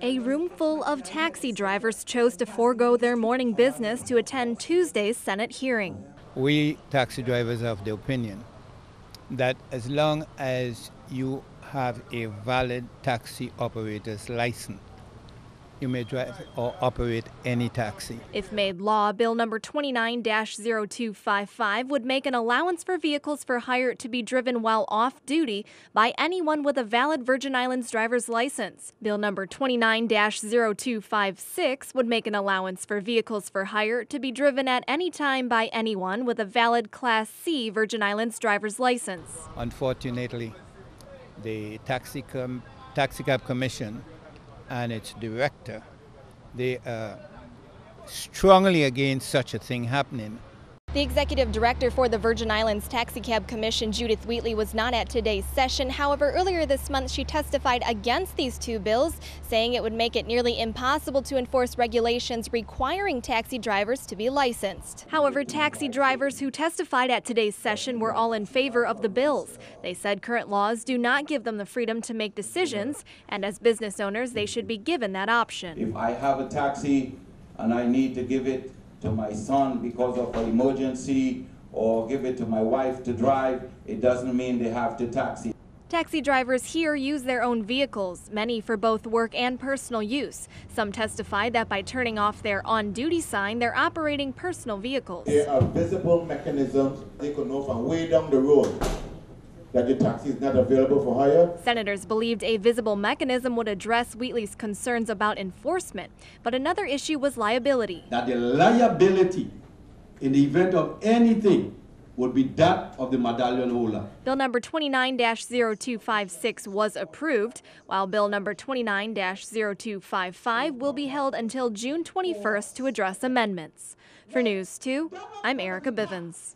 A room full of taxi drivers chose to forego their morning business to attend Tuesday's Senate hearing. We taxi drivers have the opinion that as long as you have a valid taxi operator's license, you may drive or operate any taxi. If made law, Bill number 29-0255 would make an allowance for vehicles for hire to be driven while off duty by anyone with a valid Virgin Islands driver's license. Bill number 29-0256 would make an allowance for vehicles for hire to be driven at any time by anyone with a valid Class C Virgin Islands driver's license. Unfortunately, the Taxi Cab Commission and its director, they are strongly against such a thing happening. The executive director for the Virgin Islands Taxi Cab Commission, Judith Wheatley, was not at today's session. However, earlier this month, she testified against these two bills, saying it would make it nearly impossible to enforce regulations requiring taxi drivers to be licensed. However, taxi drivers who testified at today's session were all in favor of the bills. They said current laws do not give them the freedom to make decisions, and as business owners, they should be given that option. If I have a taxi and I need to give it to my son because of an emergency or give it to my wife to drive, it doesn't mean they have to taxi. Taxi drivers here use their own vehicles, many for both work and personal use. Some testify that by turning off their on-duty sign, they're operating personal vehicles. There are visible mechanisms they could know from way down the road that the taxi is not available for hire. Senators believed a visible mechanism would address Wheatley's concerns about enforcement, but another issue was liability. That the liability in the event of anything would be that of the medallion holder. Bill number 29-0256 was approved, while Bill number 29-0255 will be held until June 21st to address amendments. For News 2, I'm Erica Bivens.